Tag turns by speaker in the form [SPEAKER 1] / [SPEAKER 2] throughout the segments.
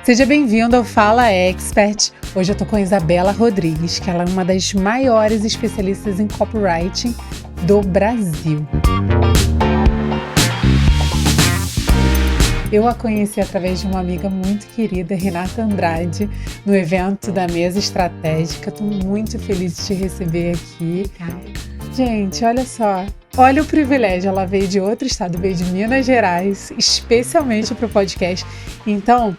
[SPEAKER 1] Seja bem-vindo ao Fala Expert. Hoje eu tô com a Isabela Rodrigues, que ela é uma das maiores especialistas em copywriting do Brasil. Eu a conheci através de uma amiga muito querida, Renata Andrade, no evento da Mesa Estratégica. Estou muito feliz de te receber aqui. Gente, olha só. Olha o privilégio, ela veio de outro estado, veio de Minas Gerais, especialmente para o podcast. Então,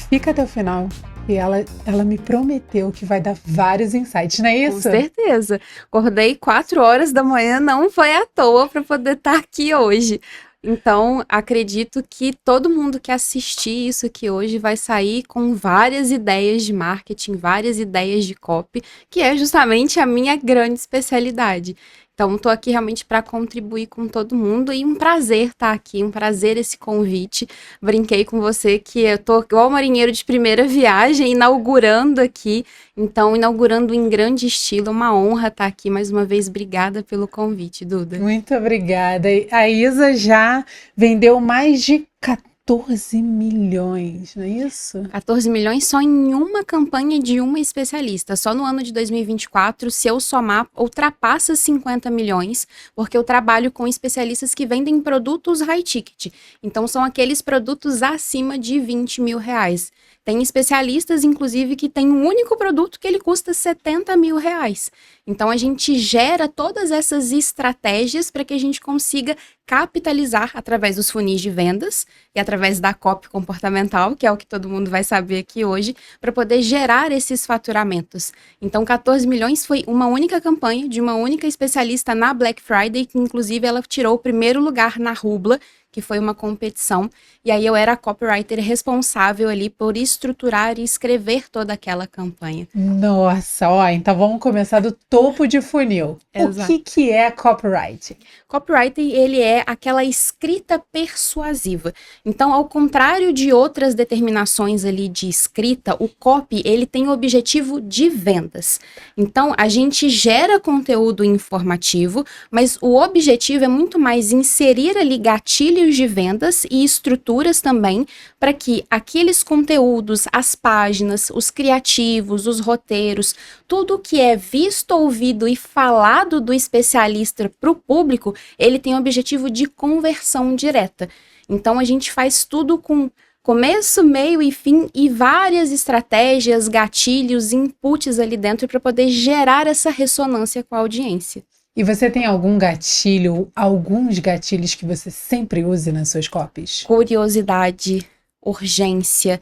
[SPEAKER 1] fica até o final e ela me prometeu que vai dar vários insights, não é isso?
[SPEAKER 2] Com certeza. Acordei 4 horas da manhã, não foi à toa para poder estar aqui hoje. Então, acredito que todo mundo que assistir isso aqui hoje vai sair com várias ideias de marketing, várias ideias de copy, que é justamente a minha grande especialidade. Então, estou aqui realmente para contribuir com todo mundo e um prazer estar aqui, um prazer esse convite. Brinquei com você que eu estou igual marinheiro de primeira viagem, inaugurando aqui. Então, inaugurando em grande estilo, uma honra estar aqui. Mais uma vez, obrigada pelo convite, Duda.
[SPEAKER 1] Muito obrigada. A Isa já vendeu mais de 14 milhões, não é isso?
[SPEAKER 2] 14 milhões só em uma campanha de uma especialista. Só no ano de 2024, se eu somar, ultrapassa 50 milhões, porque eu trabalho com especialistas que vendem produtos high ticket. Então, são aqueles produtos acima de 20 mil reais. Tem especialistas, inclusive, que tem um único produto que ele custa 70 mil reais. Então, a gente gera todas essas estratégias para que a gente consiga capitalizar através dos funis de vendas e através da copy comportamental, que é o que todo mundo vai saber aqui hoje, para poder gerar esses faturamentos. Então, 14 milhões foi uma única campanha de uma única especialista na Black Friday, que inclusive ela tirou o primeiro lugar na Rubla, que foi uma competição, e aí eu era a copywriter responsável ali por estruturar e escrever toda aquela campanha.
[SPEAKER 1] Nossa, ó, então vamos começar do topo de funil.
[SPEAKER 2] Exato.
[SPEAKER 1] O que é copywriting?
[SPEAKER 2] Copywriting, ele é aquela escrita persuasiva. Então, ao contrário de outras determinações ali de escrita, o copy, ele tem o objetivo de vendas. Então, a gente gera conteúdo informativo, mas o objetivo é muito mais inserir ali gatilhos de vendas e estruturas também, para que aqueles conteúdos, as páginas, os criativos, os roteiros, tudo que é visto, ouvido e falado do especialista para o público, ele tem o objetivo de conversão direta. Então, a gente faz tudo com começo, meio e fim e várias estratégias, gatilhos, inputs ali dentro para poder gerar essa ressonância com a audiência.
[SPEAKER 1] E você tem algum gatilho, alguns gatilhos que você sempre use nas suas copies?
[SPEAKER 2] Curiosidade, urgência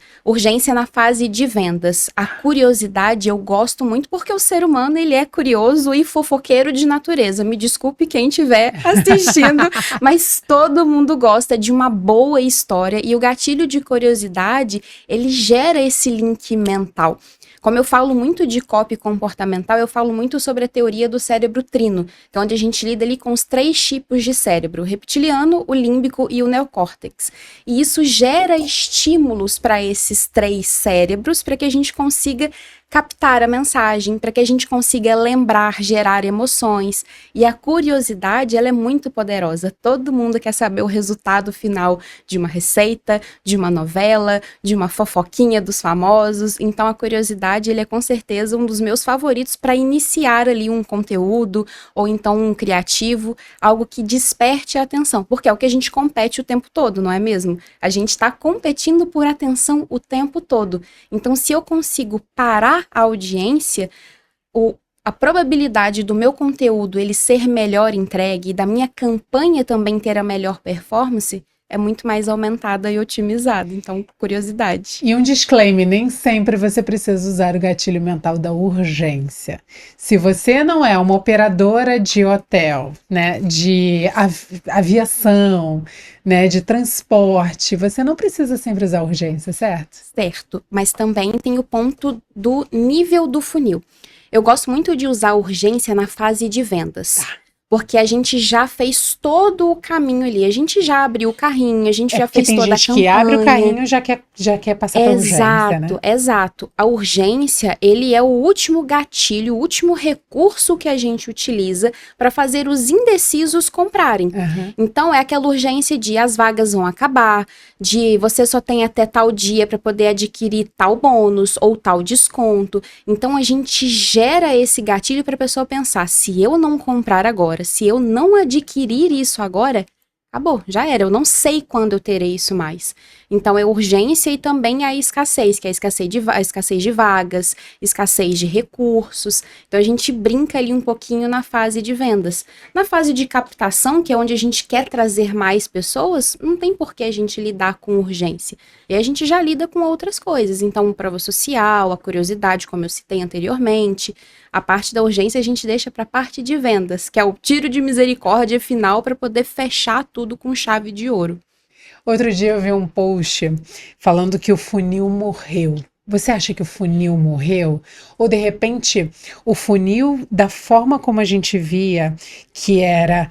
[SPEAKER 2] na fase de vendas. A curiosidade eu gosto muito porque o ser humano ele é curioso e fofoqueiro de natureza. Me desculpe quem estiver assistindo, mas todo mundo gosta de uma boa história e o gatilho de curiosidade, ele gera esse link mental. Como eu falo muito de copy comportamental, eu falo muito sobre a teoria do cérebro trino, que é onde a gente lida ali com os 3 tipos de cérebro, o reptiliano, o límbico e o neocórtex. E isso gera estímulos para esses 3 cérebros para que a gente consiga captar a mensagem, para que a gente consiga lembrar, gerar emoções. E a curiosidade, ela é muito poderosa. Todo mundo quer saber o resultado final de uma receita, de uma novela, de uma fofoquinha dos famosos. Então, a curiosidade, ele é com certeza um dos meus favoritos para iniciar ali um conteúdo ou então um criativo, algo que desperte a atenção. Porque é o que a gente compete o tempo todo, não é mesmo? A gente está competindo por atenção o tempo todo. Então, se eu consigo parar a audiência, a probabilidade do meu conteúdo ele ser melhor entregue e da minha campanha também ter a melhor performance é muito mais aumentada e otimizada. Então, curiosidade.
[SPEAKER 1] E um disclaimer, nem sempre você precisa usar o gatilho mental da urgência. Se você não é uma operadora de hotel, né, de aviação, né, de transporte, você não precisa sempre usar urgência, certo?
[SPEAKER 2] Certo, mas também tem o ponto do nível do funil. Eu gosto muito de usar urgência na fase de vendas. Porque a gente já fez todo o caminho ali. A gente já abriu o carrinho, a gente já fez toda a campanha.
[SPEAKER 1] Tem gente que abre o carrinho e já quer passar pra urgência, né?
[SPEAKER 2] Exato. A urgência, ele é o último gatilho, o último recurso que a gente utiliza para fazer os indecisos comprarem. Então, é aquela urgência de as vagas vão acabar, de você só tem até tal dia para poder adquirir tal bônus ou tal desconto. Então, a gente gera esse gatilho para a pessoa pensar, se eu não comprar agora, se eu não adquirir isso agora, acabou, já era, eu não sei quando eu terei isso mais. Então é urgência e também a escassez, que é a escassez de vagas, escassez de recursos. Então a gente brinca ali um pouquinho na fase de vendas. Na fase de captação, que é onde a gente quer trazer mais pessoas, não tem por que a gente lidar com urgência. E a gente já lida com outras coisas. Então, prova social, a curiosidade, como eu citei anteriormente. A parte da urgência a gente deixa para a parte de vendas, que é o tiro de misericórdia final para poder fechar tudo com chave de ouro.
[SPEAKER 1] Outro dia eu vi um post falando que o funil morreu. Você acha que o funil morreu? Ou, de repente, o funil, da forma como a gente via, que era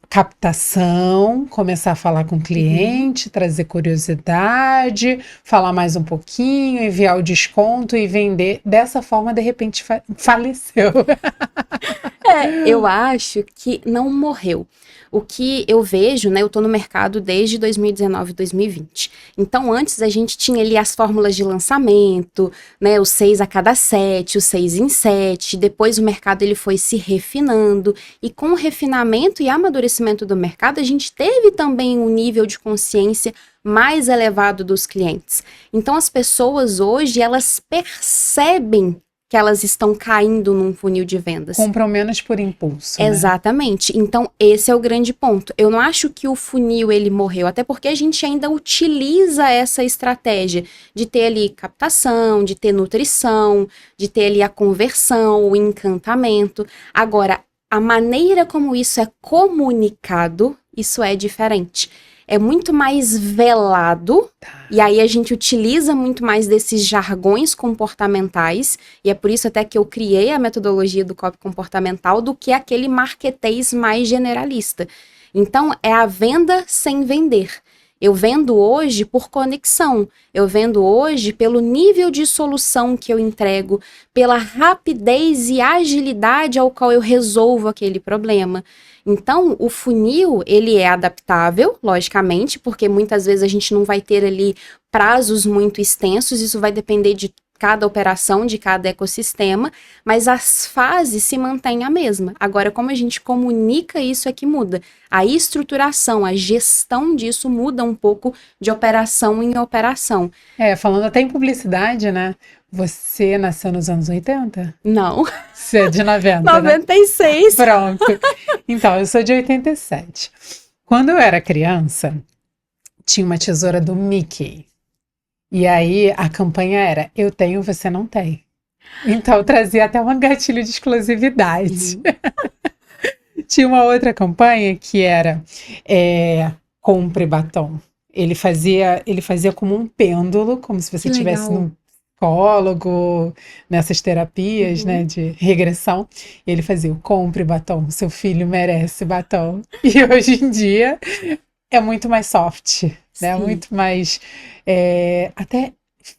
[SPEAKER 1] captação, começar a falar com o cliente, trazer curiosidade, falar mais um pouquinho, enviar o desconto e vender. Dessa forma, de repente, faleceu.
[SPEAKER 2] Eu acho que não morreu. O que eu vejo, né, eu tô no mercado desde 2019, 2020. Então, antes a gente tinha ali as fórmulas de lançamento, né, o 6 a cada 7, o 6 em 7. Depois o mercado ele foi se refinando. E com o refinamento e amadurecimento do mercado, a gente teve também um nível de consciência mais elevado dos clientes. Então, as pessoas hoje, elas percebem que elas estão caindo num funil de vendas.
[SPEAKER 1] Compram menos por impulso, né?
[SPEAKER 2] Exatamente. Então, esse é o grande ponto. Eu não acho que o funil, ele morreu, até porque a gente ainda utiliza essa estratégia de ter ali captação, de ter nutrição, de ter ali a conversão, o encantamento. Agora, a maneira como isso é comunicado, isso é diferente. É muito mais velado, e aí a gente utiliza muito mais desses jargões comportamentais, e é por isso até que eu criei a metodologia do copy comportamental, do que aquele marketês mais generalista. Então, é a venda sem vender. Eu vendo hoje por conexão, eu vendo hoje pelo nível de solução que eu entrego, pela rapidez e agilidade ao qual eu resolvo aquele problema. Então, o funil, ele é adaptável, logicamente, porque muitas vezes a gente não vai ter ali prazos muito extensos, isso vai depender de cada operação, de cada ecossistema, mas as fases se mantêm a mesma. Agora, como a gente comunica isso é que muda. A estruturação, a gestão disso muda um pouco de operação em operação.
[SPEAKER 1] Falando até em publicidade, né? Você nasceu nos anos 80?
[SPEAKER 2] Não.
[SPEAKER 1] Você é de 90,
[SPEAKER 2] 96.
[SPEAKER 1] Né? Pronto. Então, eu sou de 87. Quando eu era criança, tinha uma tesoura do Mickey. E aí, a campanha era, eu tenho, você não tem. Então, eu trazia até um gatilho de exclusividade. Tinha uma outra campanha que era compre batom. Ele fazia como um pêndulo, como se você estivesse num psicólogo, nessas terapias, né, de regressão. E ele fazia o compre batom, seu filho merece batom. E hoje em dia é muito mais soft, né? Muito mais até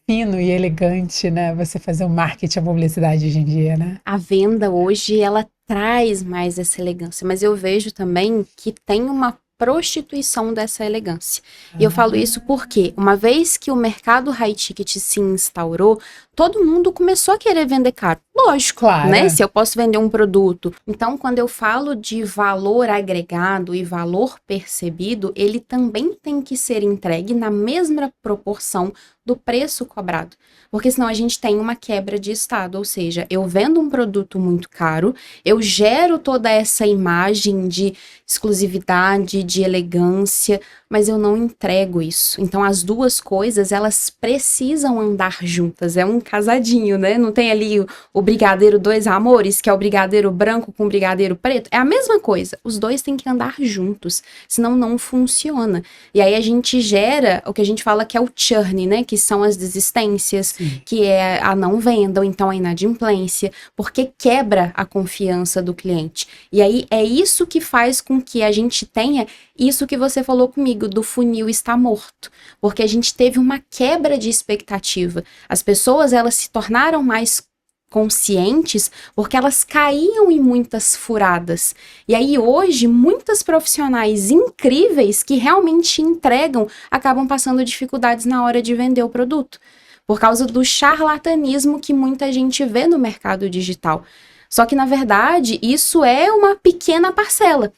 [SPEAKER 1] fino e elegante, né? Você fazer o marketing, a publicidade hoje em dia, né?
[SPEAKER 2] A venda hoje, ela traz mais essa elegância, mas eu vejo também que tem uma prostituição dessa elegância. E eu falo isso porque, uma vez que o mercado high ticket se instaurou, todo mundo começou a querer vender caro. Lógico,
[SPEAKER 1] claro,
[SPEAKER 2] né? Se eu posso vender um produto. Então, quando eu falo de valor agregado e valor percebido, ele também tem que ser entregue na mesma proporção do preço cobrado. Porque senão a gente tem uma quebra de estado, ou seja, eu vendo um produto muito caro, eu gero toda essa imagem de exclusividade, de elegância, mas eu não entrego isso. Então, as duas coisas, elas precisam andar juntas, é um casadinho, né? Não tem ali o brigadeiro dois amores, que é o brigadeiro branco com brigadeiro preto, é a mesma coisa. Os dois têm que andar juntos, senão não funciona. E aí a gente gera o que a gente fala que é o churn, né? Que são as desistências, que é a não venda, ou então a inadimplência, porque quebra a confiança do cliente. E aí é isso que faz com que a gente tenha isso que você falou comigo, do funil estar morto. Porque a gente teve uma quebra de expectativa. As pessoas, elas se tornaram mais conscientes porque elas caíam em muitas furadas. E aí hoje, muitas profissionais incríveis que realmente entregam, acabam passando dificuldades na hora de vender o produto. Por causa do charlatanismo que muita gente vê no mercado digital. Só que, na verdade, isso é uma pequena parcela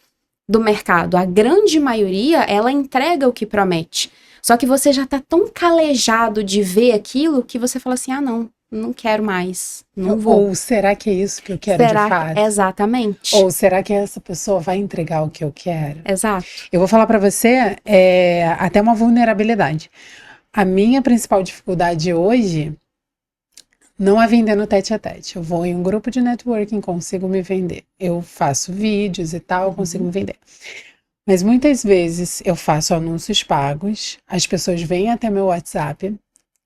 [SPEAKER 2] do mercado. A grande maioria, ela entrega o que promete. Só que você já tá tão calejado de ver aquilo que você fala assim, não quero mais, não vou.
[SPEAKER 1] Ou será que é isso que eu quero de fato?
[SPEAKER 2] Exatamente.
[SPEAKER 1] Ou será que essa pessoa vai entregar o que eu quero?
[SPEAKER 2] Exato.
[SPEAKER 1] Eu vou falar para você até uma vulnerabilidade. A minha principal dificuldade hoje não é vender no tete-a-tete. Eu vou em um grupo de networking, consigo me vender. Eu faço vídeos e tal, consigo me vender. Mas muitas vezes eu faço anúncios pagos, as pessoas vêm até meu WhatsApp,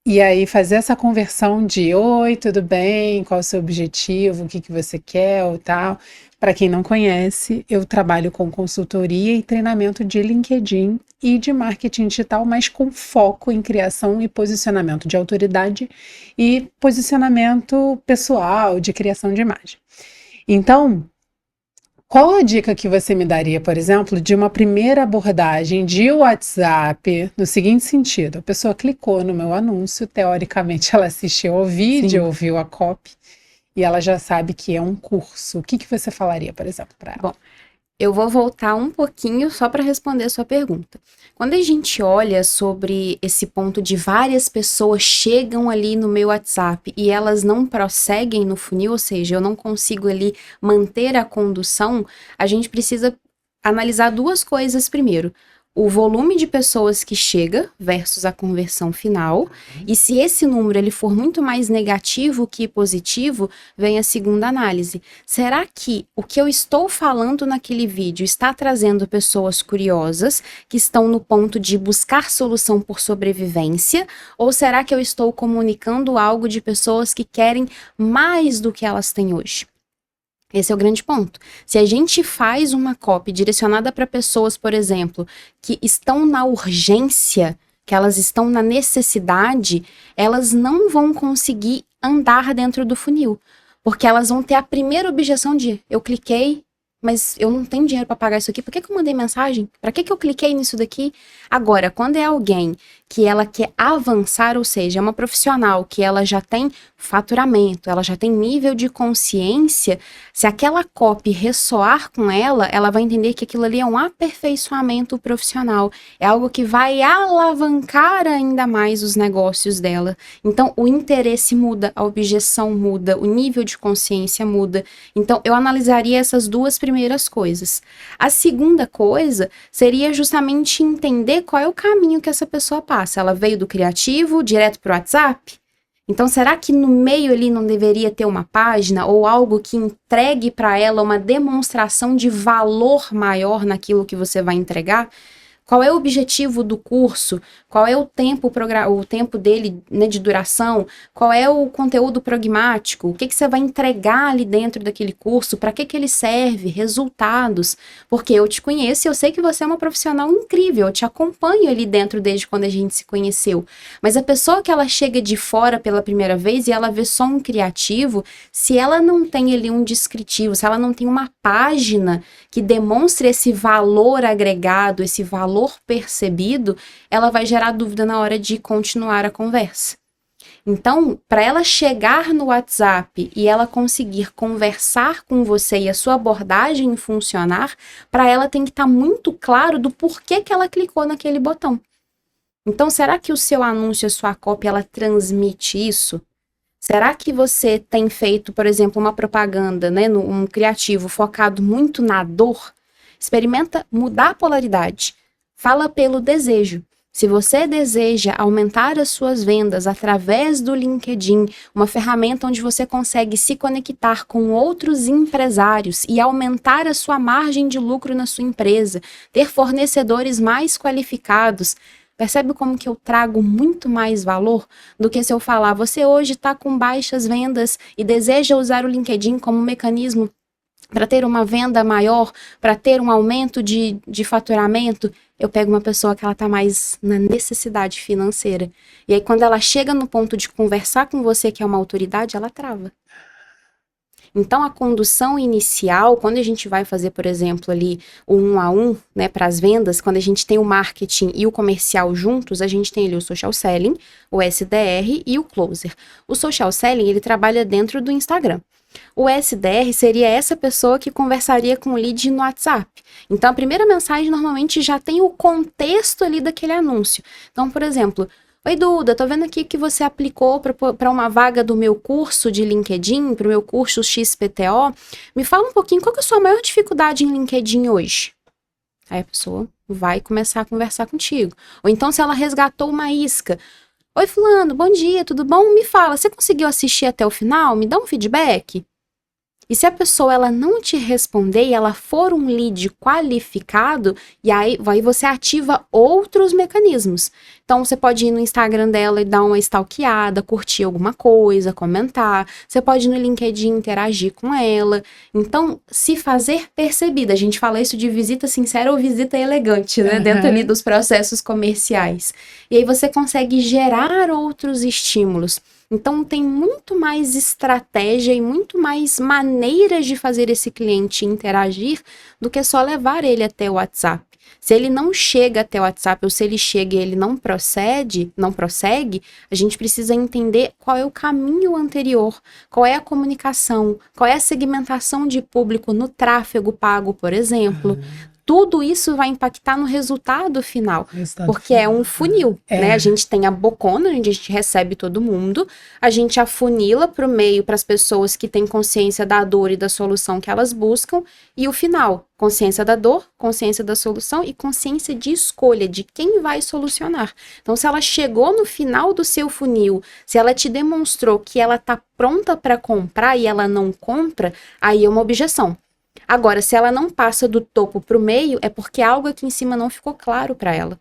[SPEAKER 1] e aí fazer essa conversão de oi, tudo bem, qual é o seu objetivo, o que você quer ou tal. Para quem não conhece, eu trabalho com consultoria e treinamento de LinkedIn e de marketing digital, mas com foco em criação e posicionamento de autoridade e posicionamento pessoal, de criação de imagem. Então, qual a dica que você me daria, por exemplo, de uma primeira abordagem de WhatsApp no seguinte sentido? A pessoa clicou no meu anúncio, teoricamente ela assistiu ao vídeo, ouviu a copy e ela já sabe que é um curso. O que você falaria, por exemplo, para ela?
[SPEAKER 2] Bom, eu vou voltar um pouquinho só para responder a sua pergunta. Quando a gente olha sobre esse ponto de várias pessoas chegam ali no meu WhatsApp e elas não prosseguem no funil, ou seja, eu não consigo ali manter a condução, a gente precisa analisar duas coisas primeiro. O volume de pessoas que chega versus a conversão final. E se esse número ele for muito mais negativo que positivo, vem a segunda análise. Será que o que eu estou falando naquele vídeo está trazendo pessoas curiosas que estão no ponto de buscar solução por sobrevivência? Ou será que eu estou comunicando algo de pessoas que querem mais do que elas têm hoje? Esse é o grande ponto. Se a gente faz uma copy direcionada para pessoas, por exemplo, que estão na urgência, que elas estão na necessidade, elas não vão conseguir andar dentro do funil. Porque elas vão ter a primeira objeção de, eu cliquei, mas eu não tenho dinheiro para pagar isso aqui, por que eu mandei mensagem? Para que eu cliquei nisso daqui? Agora, quando é alguém que ela quer avançar, ou seja, é uma profissional que ela já tem faturamento, ela já tem nível de consciência, se aquela copy ressoar com ela, ela vai entender que aquilo ali é um aperfeiçoamento profissional, é algo que vai alavancar ainda mais os negócios dela. Então, o interesse muda, a objeção muda, o nível de consciência muda. Então, eu analisaria essas duas primeiras coisas. A segunda coisa seria justamente entender qual é o caminho que essa pessoa passa. Ela veio do criativo direto para o WhatsApp? Então, será que no meio ali não deveria ter uma página ou algo que entregue para ela uma demonstração de valor maior naquilo que você vai entregar? Qual é o objetivo do curso? Qual é o tempo dele, né, de duração? Qual é o conteúdo pragmático? O que você vai entregar ali dentro daquele curso? Para que ele serve? Resultados? Porque eu te conheço e eu sei que você é uma profissional incrível. Eu te acompanho ali dentro desde quando a gente se conheceu. Mas a pessoa que ela chega de fora pela primeira vez e ela vê só um criativo, se ela não tem ali um descritivo, se ela não tem uma página que demonstre esse valor agregado, esse valor percebido, ela vai gerar dúvida na hora de continuar a conversa. Então, para ela chegar no WhatsApp e ela conseguir conversar com você e a sua abordagem funcionar, para ela tem que estar muito claro do porquê que ela clicou naquele botão. Então, será que o seu anúncio, a sua copy, ela transmite isso? Será que você tem feito, por exemplo, uma propaganda, né, um criativo focado muito na dor? Experimenta mudar a polaridade. Fala pelo desejo. Se você deseja aumentar as suas vendas através do LinkedIn, uma ferramenta onde você consegue se conectar com outros empresários e aumentar a sua margem de lucro na sua empresa, ter fornecedores mais qualificados, percebe como que eu trago muito mais valor do que se eu falar, você hoje está com baixas vendas e deseja usar o LinkedIn como mecanismo para ter uma venda maior, para ter um aumento de faturamento. Eu pego uma pessoa que ela está mais na necessidade financeira. E aí, quando ela chega no ponto de conversar com você, que é uma autoridade, ela trava. Então, a condução inicial, quando a gente vai fazer, por exemplo, ali o 1 a 1, né, para as vendas, quando a gente tem o marketing e o comercial juntos, a gente tem ali o social selling, o SDR e o closer. O social selling, ele trabalha dentro do Instagram. O SDR seria essa pessoa que conversaria com o lead no WhatsApp. Então, a primeira mensagem normalmente já tem o contexto ali daquele anúncio. Então, por exemplo, oi Duda, tô vendo aqui que você aplicou para uma vaga do meu curso de LinkedIn, para o meu curso XPTO. Me fala um pouquinho, qual que é a sua maior dificuldade em LinkedIn hoje? Aí a pessoa vai começar a conversar contigo. Ou então, se ela resgatou uma isca. Oi fulano, bom dia, tudo bom? Me fala, você conseguiu assistir até o final? Me dá um feedback? E se a pessoa ela não te responder e ela for um lead qualificado, e aí você ativa outros mecanismos. Então, você pode ir no Instagram dela e dar uma stalkeada, curtir alguma coisa, comentar. Você pode ir no LinkedIn interagir com ela. Então, se fazer percebida. A gente fala isso de visita sincera ou visita elegante, né? Dentro ali dos processos comerciais. E aí você consegue gerar outros estímulos. Então, tem muito mais estratégia e muito mais maneiras de fazer esse cliente interagir do que só levar ele até o WhatsApp. Se ele não chega até o WhatsApp ou se ele chega e ele não prossegue, a gente precisa entender qual é o caminho anterior, qual é a comunicação, qual é a segmentação de público no tráfego pago, por exemplo. Tudo isso vai impactar no resultado final, porque é um funil, né? A gente tem a bocona, onde a gente recebe todo mundo, a gente afunila para o meio, para as pessoas que têm consciência da dor e da solução que elas buscam, e o final, consciência da dor, consciência da solução e consciência de escolha de quem vai solucionar. Então, se ela chegou no final do seu funil, se ela te demonstrou que ela está pronta para comprar e ela não compra, aí é uma objeção. Agora, se ela não passa do topo para o meio, é porque algo aqui em cima não ficou claro para ela.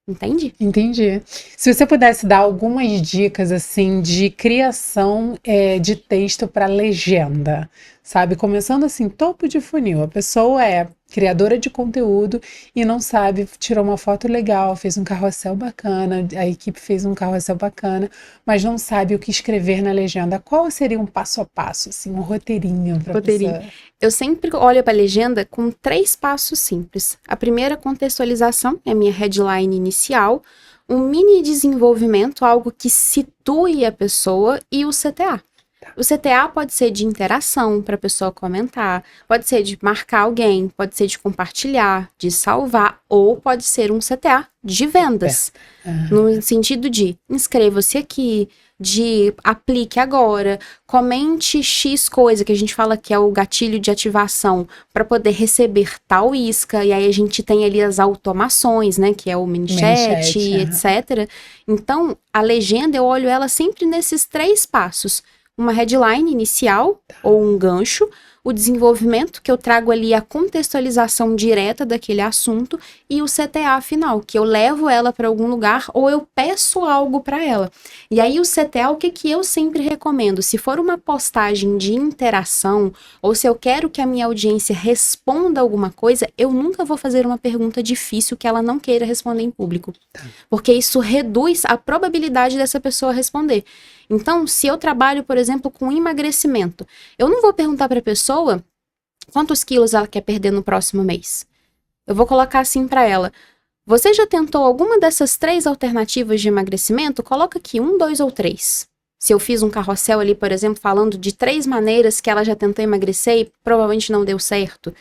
[SPEAKER 2] Entende?
[SPEAKER 1] Entendi. Se você pudesse dar algumas dicas assim de criação de texto para legenda, sabe? Começando assim, topo de funil. A pessoa é criadora de conteúdo e não sabe, tirou uma foto legal, fez um carrossel bacana, a equipe fez um carrossel bacana, mas não sabe o que escrever na legenda. Qual seria um passo a passo, assim, um roteirinho para pessoa?
[SPEAKER 2] Eu sempre olho para a legenda com 3 passos simples. A primeira, contextualização, é a minha headline inicial, um mini desenvolvimento, algo que situe a pessoa, e o CTA. O CTA pode ser de interação, para a pessoa comentar, pode ser de marcar alguém, pode ser de compartilhar, de salvar, ou pode ser um CTA de vendas, no sentido de inscreva-se aqui, de aplique agora, comente X coisa, que a gente fala que é o gatilho de ativação, para poder receber tal isca, e aí a gente tem ali as automações, né, que é o mini chat, etc. Então, a legenda, eu olho ela sempre nesses 3 passos. Uma headline inicial ou um gancho, o desenvolvimento, que eu trago ali a contextualização direta daquele assunto, e o CTA final, que eu levo ela para algum lugar ou eu peço algo para ela. E aí o CTA, o que eu sempre recomendo? Se for uma postagem de interação, ou se eu quero que a minha audiência responda alguma coisa, eu nunca vou fazer uma pergunta difícil que ela não queira responder em público. Porque isso reduz a probabilidade dessa pessoa responder. Então, se eu trabalho, por exemplo, com emagrecimento, eu não vou perguntar para a pessoa quantos quilos ela quer perder no próximo mês. Eu vou colocar assim para ela: você já tentou alguma dessas 3 alternativas de emagrecimento? Coloca aqui 1, 2 ou 3. Se eu fiz um carrossel ali, por exemplo, falando de 3 maneiras que ela já tentou emagrecer e provavelmente não deu certo.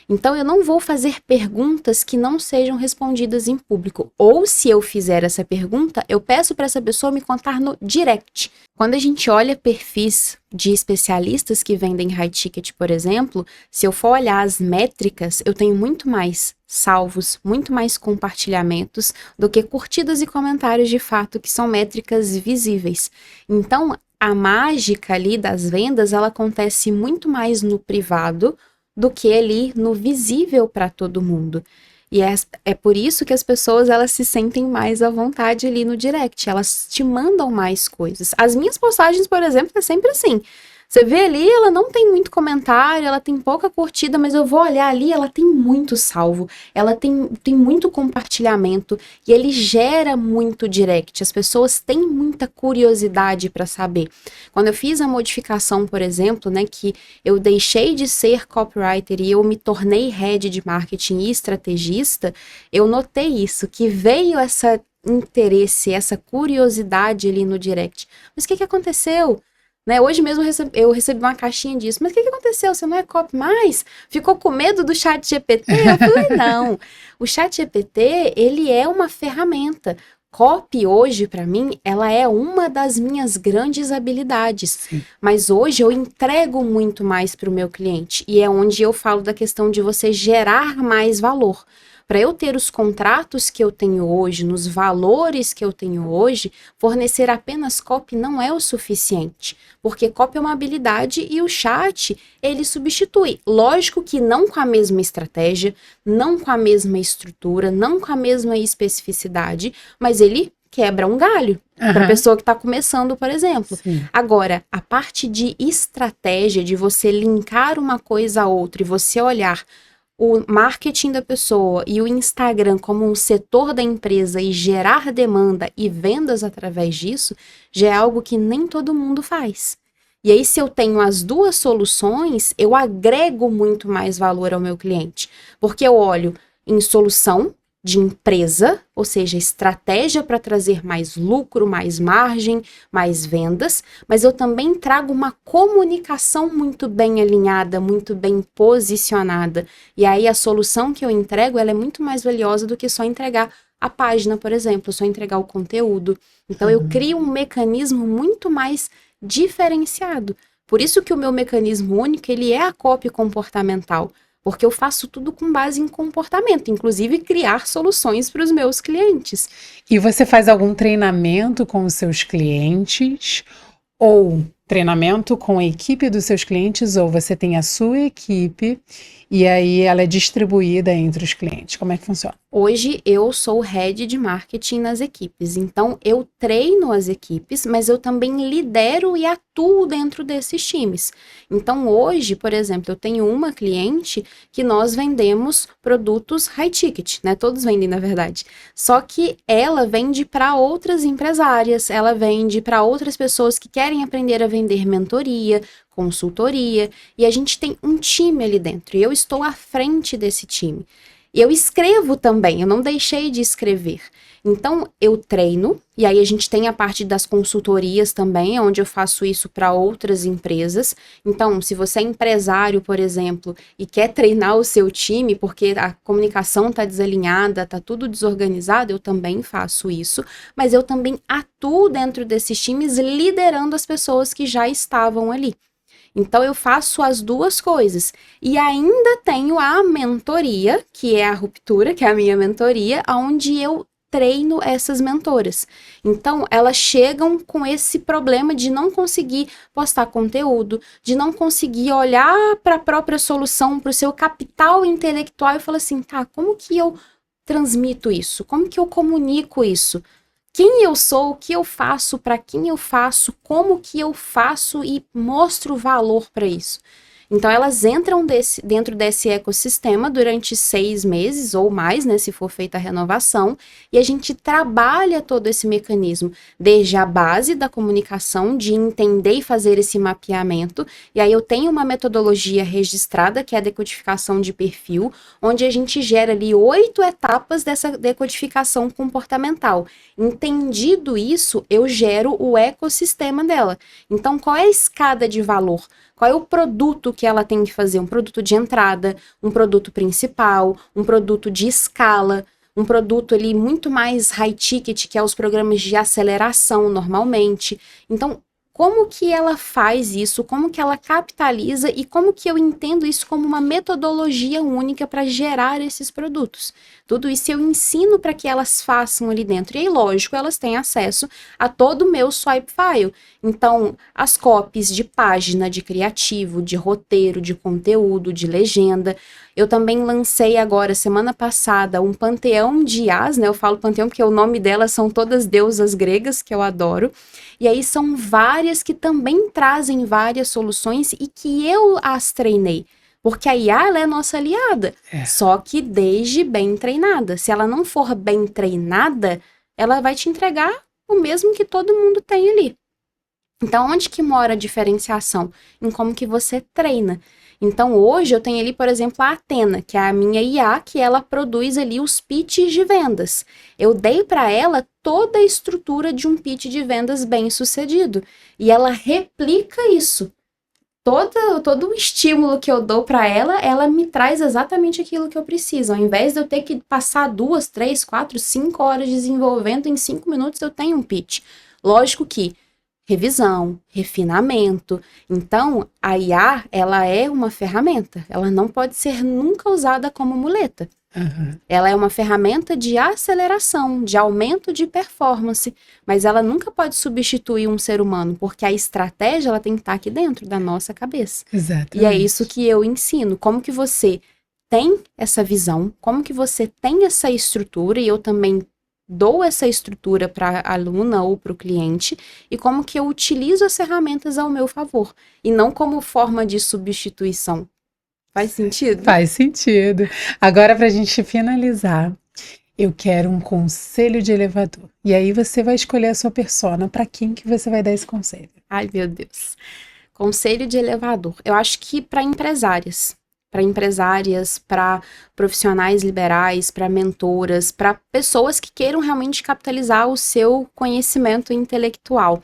[SPEAKER 2] Então, eu não vou fazer perguntas que não sejam respondidas em público. Ou, se eu fizer essa pergunta, eu peço para essa pessoa me contar no direct. Quando a gente olha perfis de especialistas que vendem high ticket, por exemplo, se eu for olhar as métricas, eu tenho muito mais salvos, muito mais compartilhamentos do que curtidas e comentários de fato, que são métricas visíveis. Então, a mágica ali das vendas, ela acontece muito mais no privado do que ali no visível para todo mundo. E é por isso que as pessoas, elas se sentem mais à vontade ali no direct, elas te mandam mais coisas. As minhas postagens, por exemplo, é sempre assim. Você vê ali, ela não tem muito comentário, ela tem pouca curtida, mas eu vou olhar ali, ela tem muito salvo, ela tem muito compartilhamento e ele gera muito direct. As pessoas têm muita curiosidade para saber. Quando eu fiz a modificação, por exemplo, né, que eu deixei de ser copywriter e eu me tornei head de marketing e estrategista, eu notei isso, que veio essa interesse, essa curiosidade ali no direct. Mas o que aconteceu? Né? Hoje mesmo eu recebi uma caixinha disso. Mas o que aconteceu? Você não é copy mais? Ficou com medo do chat GPT? Eu falei, não. O chat GPT, ele é uma ferramenta. Copy hoje, para mim, ela é uma das minhas grandes habilidades. Sim. Mas hoje eu entrego muito mais para o meu cliente. E é onde eu falo da questão de você gerar mais valor. Para eu ter os contratos que eu tenho hoje, nos valores que eu tenho hoje, fornecer apenas copy não é o suficiente, porque copy é uma habilidade e o chat, ele substitui. Lógico que não com a mesma estratégia, não com a mesma estrutura, não com a mesma especificidade, mas ele quebra um galho para a pessoa que está começando, por exemplo. Sim. Agora, a parte de estratégia, de você linkar uma coisa a outra e você olhar o marketing da pessoa e o Instagram como um setor da empresa e gerar demanda e vendas através disso, já é algo que nem todo mundo faz. E aí, se eu tenho as duas soluções, eu agrego muito mais valor ao meu cliente, porque eu olho em solução de empresa, ou seja, estratégia para trazer mais lucro, mais margem, mais vendas, mas eu também trago uma comunicação muito bem alinhada, muito bem posicionada. E aí a solução que eu entrego, ela é muito mais valiosa do que só entregar a página, por exemplo, só entregar o conteúdo. Então eu crio um mecanismo muito mais diferenciado. Por isso que o meu mecanismo único, ele é a copy comportamental. Porque eu faço tudo com base em comportamento, inclusive criar soluções para os meus clientes.
[SPEAKER 1] E você faz algum treinamento com os seus clientes? Ou treinamento com a equipe dos seus clientes? Ou você tem a sua equipe e aí ela é distribuída entre os clientes? Como é que funciona?
[SPEAKER 2] Hoje eu sou head de marketing nas equipes, então eu treino as equipes, mas eu também lidero e atuo dentro desses times. Então hoje, por exemplo, eu tenho uma cliente que nós vendemos produtos high ticket, né? Todos vendem, na verdade. Só que ela vende para outras empresárias, ela vende para outras pessoas que querem aprender a vender mentoria, consultoria, e a gente tem um time ali dentro, e eu estou à frente desse time. Eu escrevo também, eu não deixei de escrever. Então, eu treino, e aí a gente tem a parte das consultorias também, onde eu faço isso para outras empresas. Então, se você é empresário, por exemplo, e quer treinar o seu time, porque a comunicação está desalinhada, está tudo desorganizado, eu também faço isso. Mas eu também atuo dentro desses times, liderando as pessoas que já estavam ali. Então, eu faço as duas coisas. E ainda tenho a mentoria, que é a Ruptura, que é a minha mentoria, onde eu treino essas mentoras. Então, elas chegam com esse problema de não conseguir postar conteúdo, de não conseguir olhar para a própria solução, para o seu capital intelectual e falar assim, tá, como que eu transmito isso? Como que eu comunico isso? Quem eu sou, o que eu faço, para quem eu faço, como que eu faço e mostro valor para isso. Então, elas entram dentro desse ecossistema durante 6 meses ou mais, né, se for feita a renovação, e a gente trabalha todo esse mecanismo, desde a base da comunicação, de entender e fazer esse mapeamento, e aí eu tenho uma metodologia registrada, que é a decodificação de perfil, onde a gente gera ali 8 etapas dessa decodificação comportamental. Entendido isso, eu gero o ecossistema dela. Então, qual é a escada de valor? Qual é o produto que ela tem que fazer um produto de entrada, um produto principal, um produto de escala, um produto ali muito mais high ticket, que é os programas de aceleração normalmente. Então, como que ela faz isso, como que ela capitaliza e como que eu entendo isso como uma metodologia única para gerar esses produtos. Tudo isso eu ensino para que elas façam ali dentro. E aí, lógico, elas têm acesso a todo o meu swipe file. Então, as copies de página, de criativo, de roteiro, de conteúdo, de legenda. Eu também lancei agora, semana passada, um panteão de IAs, né? Eu falo panteão porque o nome delas são todas deusas gregas, que eu adoro. E aí são várias que também trazem várias soluções e que eu as treinei. Porque a IA, ela é nossa aliada, só que desde bem treinada. Se ela não for bem treinada, ela vai te entregar o mesmo que todo mundo tem ali. Então, onde que mora a diferenciação? Em como que você treina. Então, hoje eu tenho ali, por exemplo, a Athena, que é a minha IA, que ela produz ali os pitches de vendas. Eu dei para ela toda a estrutura de um pitch de vendas bem sucedido. E ela replica isso. Todo o estímulo que eu dou para ela, ela me traz exatamente aquilo que eu preciso. Ao invés de eu ter que passar 2, 3, 4, 5 horas desenvolvendo, em 5 minutos eu tenho um pitch. Lógico que revisão, refinamento. Então, a IA, ela é uma ferramenta. Ela não pode ser nunca usada como muleta. Ela é uma ferramenta de aceleração, de aumento de performance, mas ela nunca pode substituir um ser humano, porque a estratégia ela tem que estar aqui dentro da nossa cabeça.
[SPEAKER 1] Exatamente.
[SPEAKER 2] E é isso que eu ensino, como que você tem essa visão, como que você tem essa estrutura, e eu também dou essa estrutura para a aluna ou para o cliente, e como que eu utilizo as ferramentas ao meu favor, e não como forma de substituição. Faz sentido?
[SPEAKER 1] Faz sentido. Agora, para a gente finalizar, eu quero um conselho de elevador. E aí você vai escolher a sua persona, para quem que você vai dar esse conselho.
[SPEAKER 2] Ai, meu Deus. Conselho de elevador. Eu acho que para empresárias, para profissionais liberais, para mentoras, para pessoas que queiram realmente capitalizar o seu conhecimento intelectual.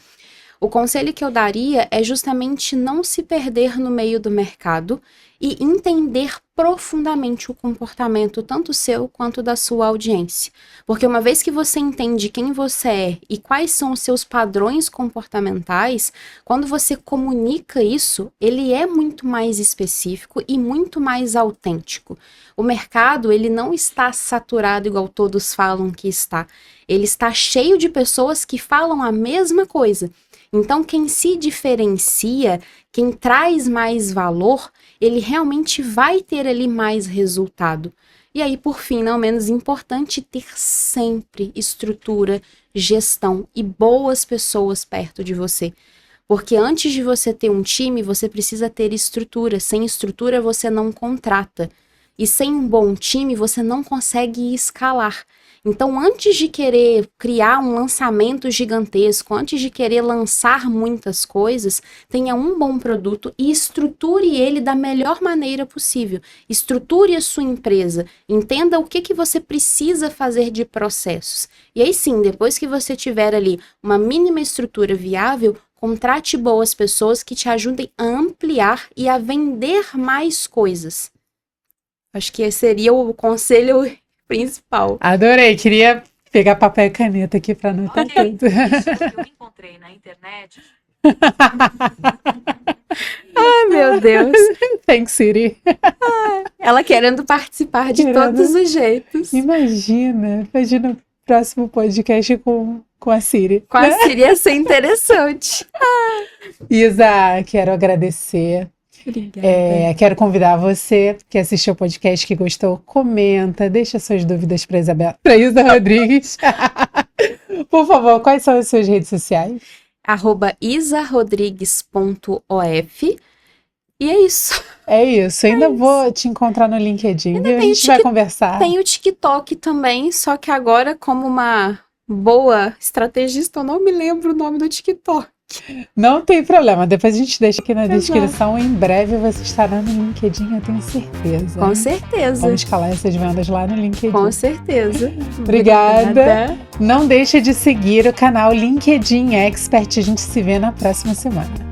[SPEAKER 2] O conselho que eu daria é justamente não se perder no meio do mercado e entender profundamente o comportamento tanto seu quanto da sua audiência. Porque uma vez que você entende quem você é e quais são os seus padrões comportamentais, quando você comunica isso, ele é muito mais específico e muito mais autêntico. O mercado, ele não está saturado igual todos falam que está. Ele está cheio de pessoas que falam a mesma coisa. Então, quem se diferencia, quem traz mais valor, ele realmente vai ter ali mais resultado. E aí, por fim, não menos importante, ter sempre estrutura, gestão e boas pessoas perto de você. Porque antes de você ter um time, você precisa ter estrutura. Sem estrutura, você não contrata. E sem um bom time, você não consegue escalar. Então, antes de querer criar um lançamento gigantesco, antes de querer lançar muitas coisas, tenha um bom produto e estruture ele da melhor maneira possível. Estruture a sua empresa, entenda o que você precisa fazer de processos. E aí sim, depois que você tiver ali uma mínima estrutura viável, contrate boas pessoas que te ajudem a ampliar e a vender mais coisas. Acho que esse seria o conselho principal.
[SPEAKER 1] Adorei, queria pegar papel e caneta aqui para anotar tudo.
[SPEAKER 3] Isso que eu encontrei na internet.
[SPEAKER 2] Ai, meu Deus.
[SPEAKER 1] Thanks, Siri.
[SPEAKER 2] Ela querendo participar de todos os jeitos.
[SPEAKER 1] Imagina o próximo podcast com a Siri.
[SPEAKER 2] Com a Siri ia ser interessante.
[SPEAKER 1] Isa, quero agradecer.
[SPEAKER 2] Obrigada.
[SPEAKER 1] Quero convidar você que assistiu o podcast, que gostou, comenta, deixa suas dúvidas para Isa Rodrigues. Por favor, quais são as suas redes sociais?
[SPEAKER 2] @isarodrigues.of. E é isso.
[SPEAKER 1] É isso, ainda vou te encontrar no LinkedIn, viu? A gente vai conversar.
[SPEAKER 2] Tem o TikTok também, só que agora, como uma boa estrategista, eu não me lembro o nome do TikTok.
[SPEAKER 1] Não tem problema, depois a gente deixa aqui na descrição. Em breve você estará no LinkedIn, eu tenho certeza.
[SPEAKER 2] Com certeza.
[SPEAKER 1] Vamos escalar essas vendas lá no LinkedIn.
[SPEAKER 2] Com certeza.
[SPEAKER 1] Obrigada. Não deixa de seguir o canal LinkedIn Expert. A gente se vê na próxima semana.